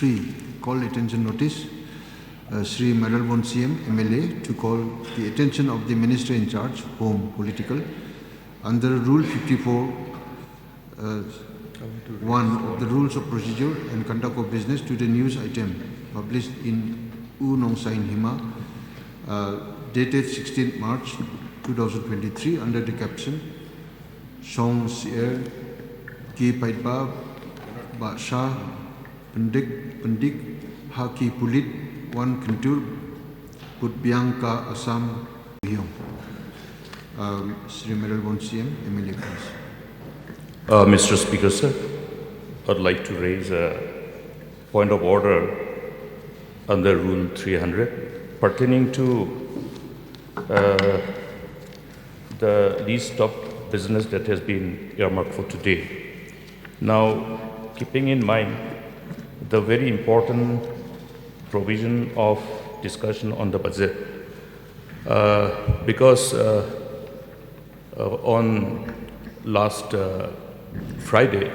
3. Call attention notice. Sri Meralbon CM, MLA, to call the attention of the Minister in charge, Home, Political, under Rule 54, 1 of the Rules of Procedure and Conduct of Business to the news item published in U Nong Sain Hima, dated 16th March 2023, under the caption Song Sier Ki Paitba Basha Pendik Haki Pulit Wan Kentur Putbiang Ka Assam Sohiong. Sri Meralbon CM, MLA, please. Mr. Speaker, sir, I'd like to raise a point of order under Rule 300 pertaining to the least of business that has been earmarked for today. Now, keeping in mind the very important provision of discussion on the budget, because on last Friday,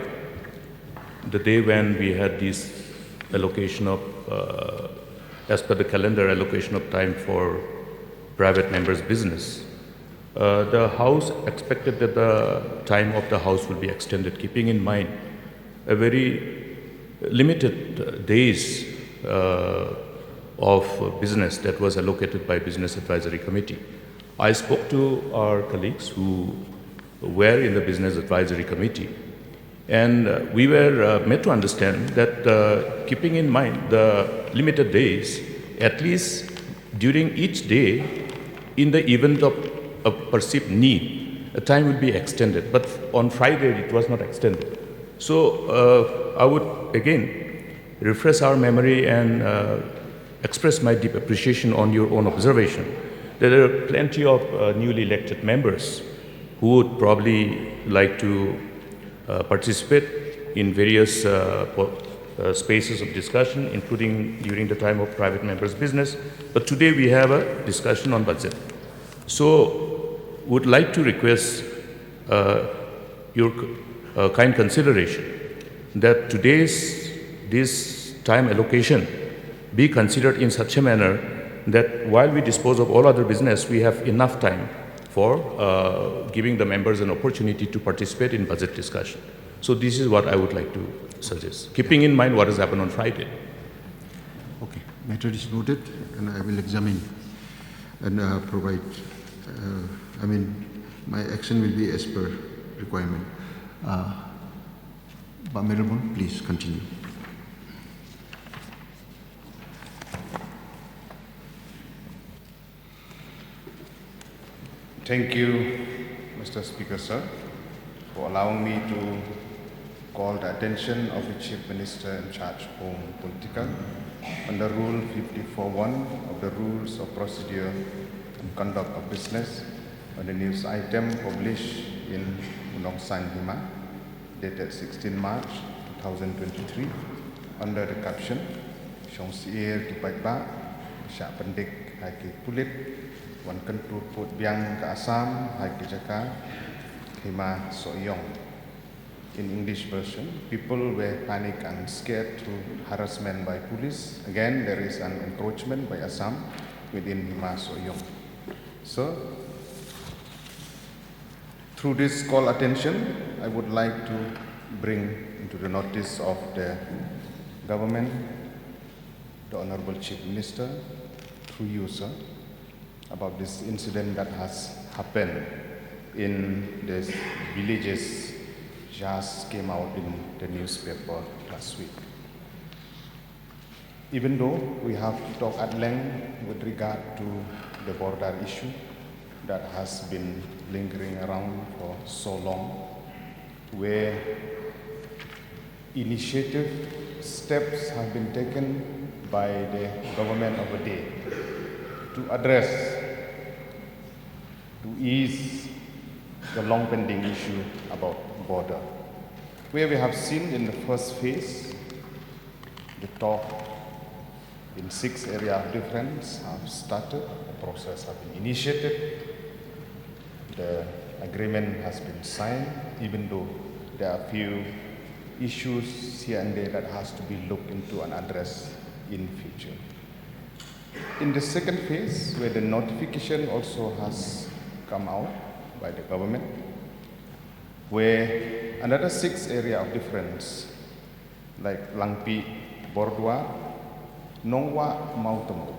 the day when we had this allocation of, as per the calendar, allocation of time for private members' business, the House expected that the time of the House will be extended, keeping in mind a very limited days of business that was allocated by Business Advisory Committee. I spoke to our colleagues who were in the Business Advisory Committee, and we were made to understand that keeping in mind the limited days, at least during each day, in the event of a perceived need, a time will be extended. But on Friday, it was not extended. So I would again refresh our memory and express my deep appreciation on your own observation. There are plenty of newly elected members who would probably like to participate in various spaces of discussion, including during the time of private members' business. But today we have a discussion on budget. So would like to request your kind consideration that this time allocation be considered in such a manner that while we dispose of all other business, we have enough time for giving the members an opportunity to participate in budget discussion. So this is what I would like to suggest, keeping in mind what has happened on Friday. Okay, matter is noted, and I will examine and provide, my action will be as per requirement. But Meralbon, please continue. Thank you, Mr. Speaker, sir, for allowing me to call the attention of the Chief Minister in charge of Home Political under Rule 54.1 of the Rules of Procedure and Conduct of Business on the news item published in Unong San Hima, dated 16 March 2023, under the caption, Shong Sier Kipai Ba, Syak Pendik Haiki Pulit, Wan Kentur Put Biang ke Assam, Haiki Jaka, Hima Sohiong. In English version, people were panicked and scared through harassment by police. Again, there is an encroachment by Assam within Hima Sohiong. So, through this call attention, I would like to bring into the notice of the government, the Honorable Chief Minister, through you, sir, about this incident that has happened in the villages just came out in the newspaper last week. Even though we have talked at length with regard to the border issue that has been lingering around for so long, where initiative steps have been taken by the government of the day to address, to ease the long pending issue about border, where we have seen in the first phase the talk in 6 areas of difference have started, the process have been initiated, the agreement has been signed, even though there are few issues here and there that has to be looked into and addressed in future. In the second phase, where the notification also has come out by the government, where another 6 areas of difference, like Langpi, Bordwa, Nongwa, Mautamo,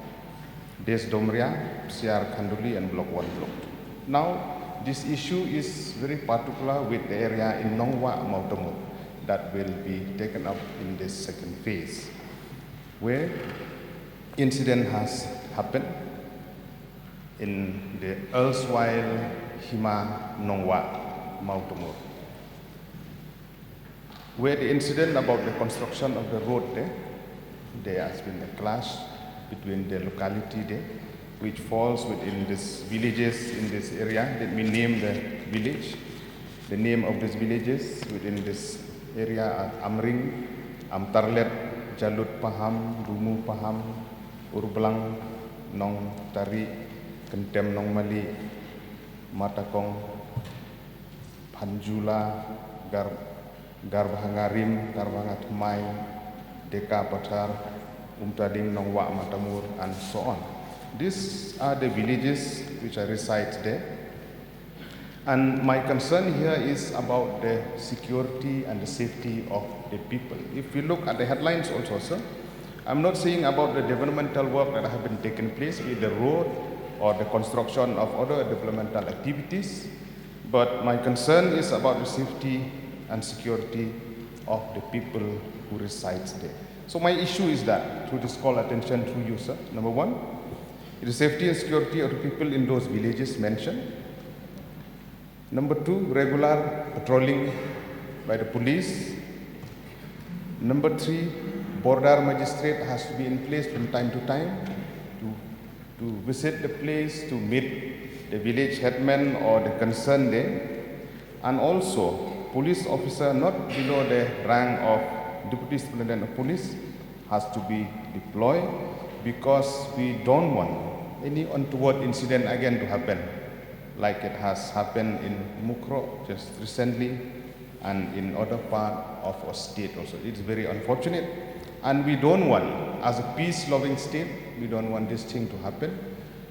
Desdomria, Siar Kanduli, and Block 1, Block 2. Now, this issue is very particular with the area in Nongwa, Mautamo that will be taken up in this second phase, where incident has happened in the erstwhile Hima, Nongwa, Mautamo, where the incident about the construction of the road there has been a clash between the locality there, which falls within these villages in this area. Let me name the village. The name of these villages within this area are Amring, Amtarlet, Jalut Paham, Dumu Paham, Urblang, Nong Tari, Kentem Nong Mali, Matakong, Panjula, Garbahangarim, Garbahangatmai, Deka Patar, Umtading Nongwa Matamur, and so on. These are the villages which I reside there. And my concern here is about the security and the safety of the people. If we look at the headlines also, sir, I'm not saying about the developmental work that have been taking place with the road or the construction of other developmental activities, but my concern is about the safety and security of the people who reside there. So my issue is that, to just call attention to you, sir. Number one, it is safety and security of the people in those villages mentioned. Number two, regular patrolling by the police. Number three, border magistrate has to be in place from time to time to visit the place, to meet the village headman or the concerned there. And also, police officer not below the rank of Deputy Superintendent of Police has to be deployed, because we don't want any untoward incident again to happen, like it has happened in Mukro just recently and in other part of our state also. It's very unfortunate, and we don't want, as a peace-loving state, we don't want this thing to happen.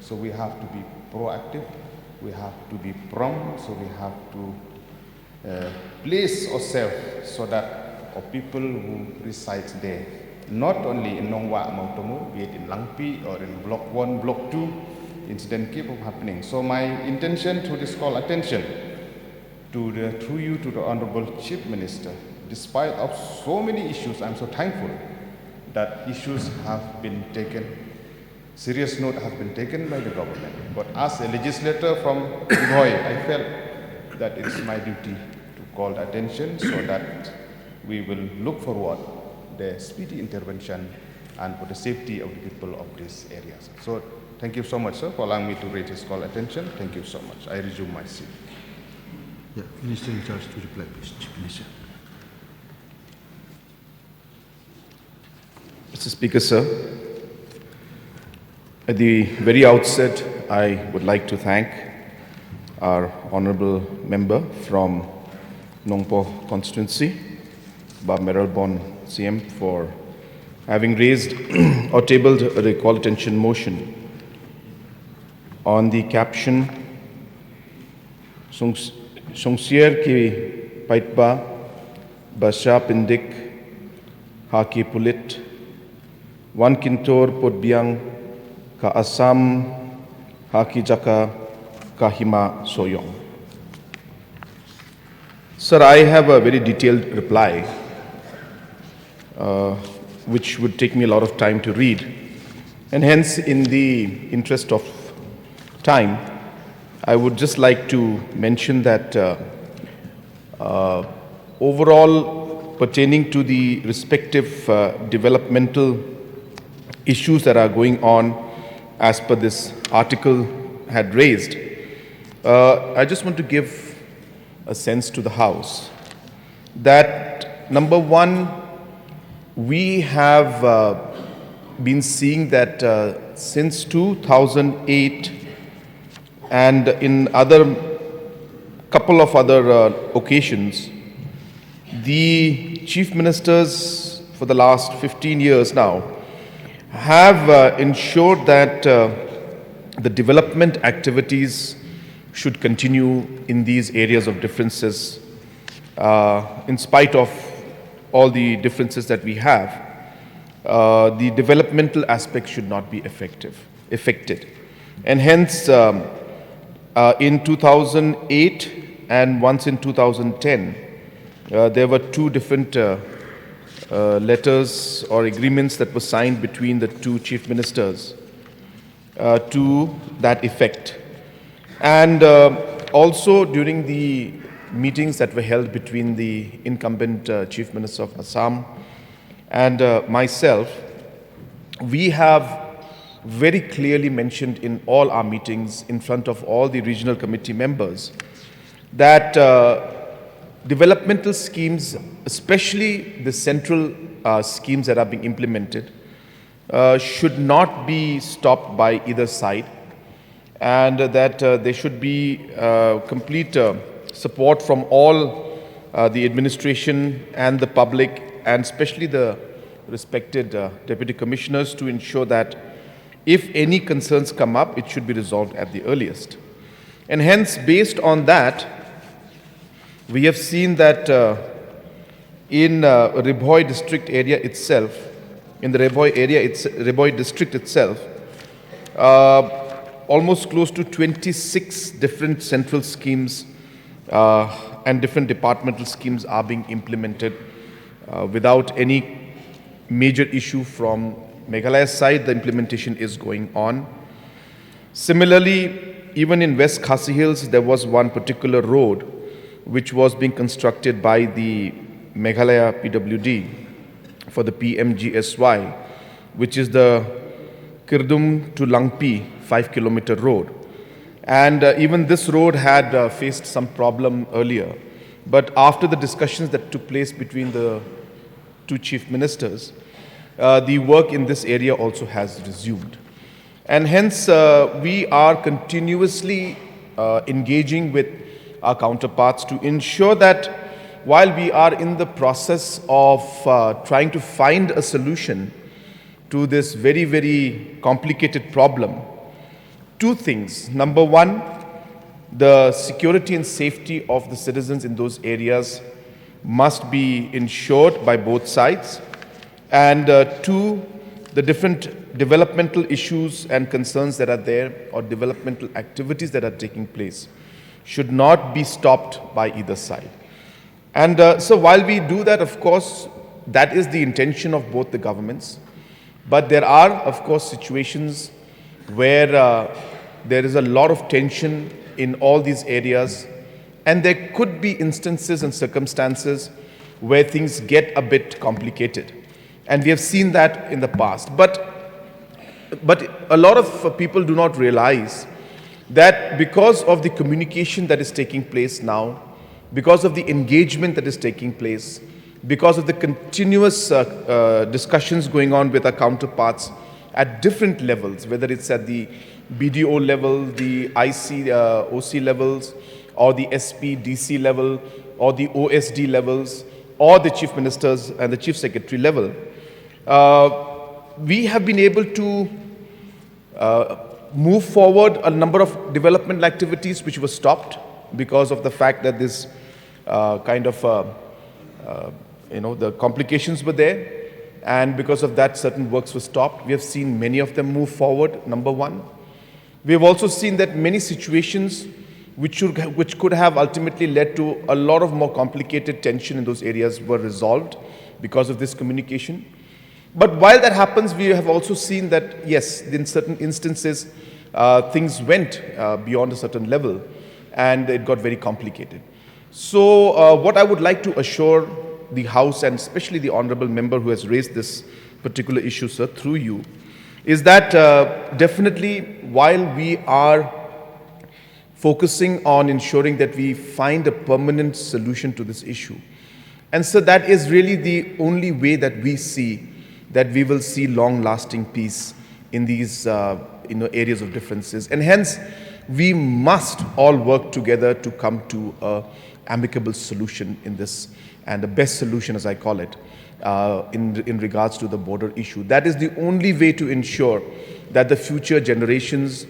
So we have to be proactive, we have to be prompt, so we have to place ourselves so that our people who reside there, not only in Nongwa, Mautomo, be it in Langpi or in Block 1, Block 2, incident keep on happening. So my intention to this call attention through you to the Honorable Chief Minister. Despite of so many issues, I'm so thankful that issues have been taken, serious note has been taken by the government. But as a legislator from Ivoy, I felt that it's my duty to call attention so that we will look forward the speedy intervention and for the safety of the people of these areas. So thank you so much, sir, for allowing me to raise this call attention. Thank you so much. I resume my seat. Yeah, Minister in charge to reply, please. Chief Minister. Mr. Speaker, sir, at the very outset, I would like to thank our honorable member from Nongpo constituency, Bob Meralbon CM, for having raised or tabled a call attention motion on the caption Songsier ki Paitba Basha Pindik Haki Pulit Wan Kintor Podbiang Ka Assam Haki Jaka Ka Hima Sohiong. Sir, I have a very detailed reply which would take me a lot of time to read, and hence, in the interest of time, I would just like to mention that overall, pertaining to the respective developmental issues that are going on as per this article had raised, I just want to give a sense to the House that, number one, we have been seeing that since 2008 and in couple of other occasions, the chief ministers for the last 15 years now have ensured that the development activities should continue in these areas of differences in spite of all the differences that we have. The developmental aspect should not be affected. And hence, in 2008 and once in 2010, there were two different letters or agreements that were signed between the two chief ministers to that effect. And also during the meetings that were held between the incumbent Chief Minister of Assam and myself, we have very clearly mentioned in all our meetings in front of all the regional committee members that developmental schemes, especially the central schemes that are being implemented, should not be stopped by either side, and that there should be complete support from all the administration and the public, and especially the respected deputy commissioners, to ensure that if any concerns come up, it should be resolved at the earliest. And hence, based on that, we have seen that in Ribhoi district area itself, in the Ribhoi district itself, almost close to 26 different central schemes and different departmental schemes are being implemented without any major issue from Meghalaya's side. The implementation is going on. Similarly, even in West Khasi Hills, there was one particular road which was being constructed by the Meghalaya PWD for the PMGSY, which is the Kirdum to Langpi 5-kilometer road. And even this road had faced some problem earlier. But after the discussions that took place between the two chief ministers, the work in this area also has resumed. And hence, we are continuously engaging with our counterparts to ensure that while we are in the process of trying to find a solution to this very, very complicated problem, two things. Number one, the security and safety of the citizens in those areas must be ensured by both sides. And two, the different developmental issues and concerns that are there, or developmental activities that are taking place, should not be stopped by either side. And so while we do that, of course, that is the intention of both the governments. But there are, of course, situations where there is a lot of tension in all these areas, and there could be instances and circumstances where things get a bit complicated. And we have seen that in the past. But a lot of people do not realize that because of the communication that is taking place now, because of the engagement that is taking place, because of the continuous discussions going on with our counterparts at different levels, whether it's at the BDO level, the IC, OC levels, or the SP, DC level, or the OSD levels, or the chief ministers and the chief secretary level, we have been able to move forward a number of development activities which were stopped because of the fact that this the complications were there, and because of that certain works were stopped. We have seen many of them move forward, number one. We have also seen that many situations which could have ultimately led to a lot of more complicated tension in those areas were resolved because of this communication. But while that happens, we have also seen that, yes, in certain instances, things went beyond a certain level and it got very complicated. So what I would like to assure the House, and especially the Honourable Member who has raised this particular issue, sir, through you, is that definitely while we are focusing on ensuring that we find a permanent solution to this issue, and so that is really the only way that we see that we will see long-lasting peace in these areas of differences. And hence, we must all work together to come to amicable solution in this, and the best solution, as I call it, in regards to the border issue. That is the only way to ensure that the future generations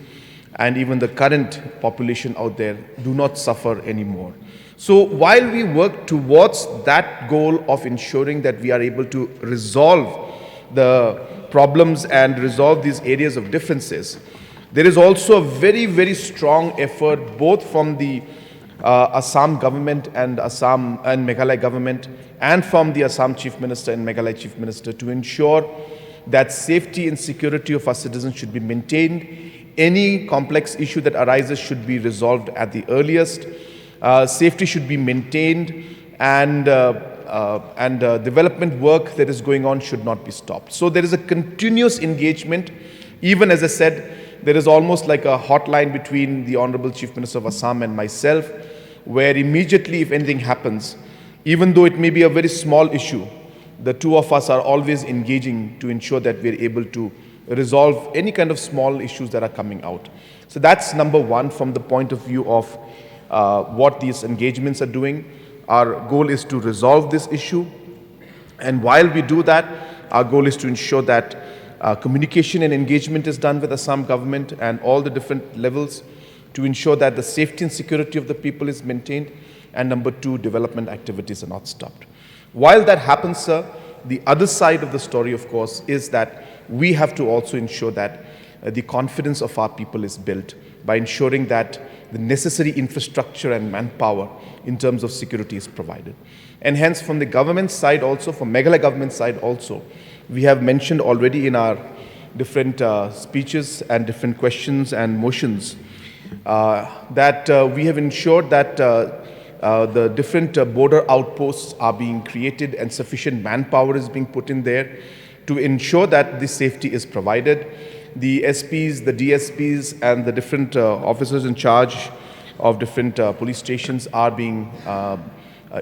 and even the current population out there do not suffer anymore. So while we work towards that goal of ensuring that we are able to resolve the problems and resolve these areas of differences, there is also a very, very strong effort both from the Assam government and Assam and Meghalaya government and from the Assam Chief Minister and Meghalaya Chief Minister to ensure that safety and security of our citizens should be maintained. Any complex issue that arises should be resolved at the earliest. Safety should be maintained, and development work that is going on should not be stopped. So there is a continuous engagement. Even as I said, there is almost like a hotline between the Honorable Chief Minister of Assam and myself, where immediately if anything happens, even though it may be a very small issue, the two of us are always engaging to ensure that we are able to resolve any kind of small issues that are coming out. So that's number one from the point of view of what these engagements are doing. Our goal is to resolve this issue, and while we do that, our goal is to ensure that communication and engagement is done with Assam government and all the different levels to ensure that the safety and security of the people is maintained, and number two, development activities are not stopped. While that happens, sir, the other side of the story, of course, is that we have to also ensure that the confidence of our people is built by ensuring that the necessary infrastructure and manpower in terms of security is provided. And hence, from the government side also, from Meghalaya government side also, we have mentioned already in our different speeches and different questions and motions that we have ensured that the different border outposts are being created and sufficient manpower is being put in there to ensure that the safety is provided. The SPs, the DSPs, and the different officers in charge of different police stations are being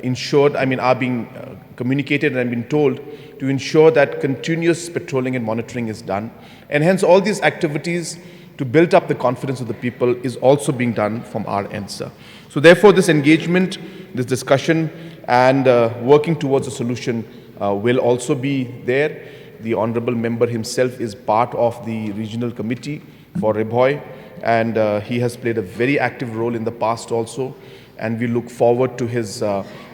ensured, are being communicated and been told to ensure that continuous patrolling and monitoring is done. And hence all these activities to build up the confidence of the people is also being done from our end, sir. So therefore this engagement, this discussion, and working towards a solution will also be there. The Honorable Member himself is part of the regional committee for Rebhoy, and he has played a very active role in the past also, and we look forward to his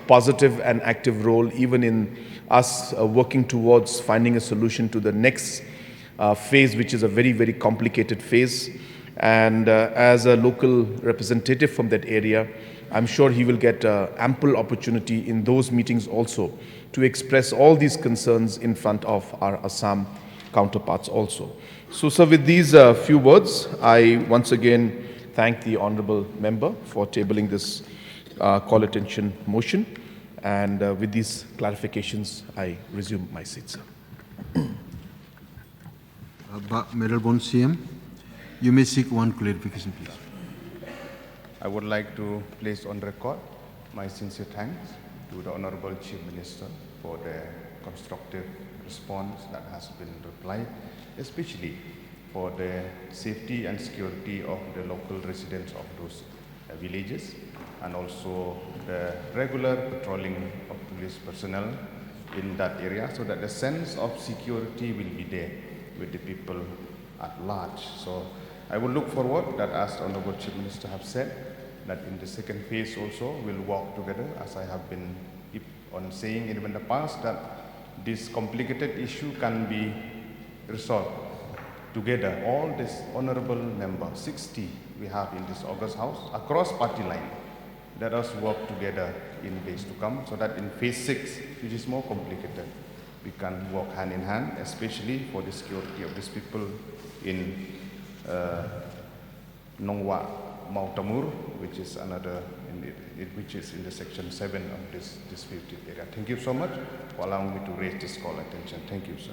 positive and active role even in us working towards finding a solution to the next phase, which is a very, very complicated phase. And as a local representative from that area, I'm sure he will get ample opportunity in those meetings also to express all these concerns in front of our Assam counterparts also. So, sir, with these few words, I once again thank the Honorable Member for tabling this call attention motion. And with these clarifications, I resume my seat, sir. Honorable CM, you may seek one clarification, please. I would like to place on record my sincere thanks to the Honorable Chief Minister for the constructive response that has been replied, especially for the safety and security of the local residents of those villages, and also the regular patrolling of police personnel in that area, so that the sense of security will be there with the people at large. So I will look forward that, as the Honorable Chief Minister have said, that in the second phase also we'll work together, as I have been on saying even in the past, that this complicated issue can be resolved together. All this honorable members, 60 we have in this August House, across party line. Let us work together in days to come, so that in phase 6, which is more complicated, we can work hand in hand, especially for the security of these people in Nongwa, Mautamur, which is another, which is in the section 7 of this 50th area. Thank you so much for allowing me to raise this call attention. Thank you, sir.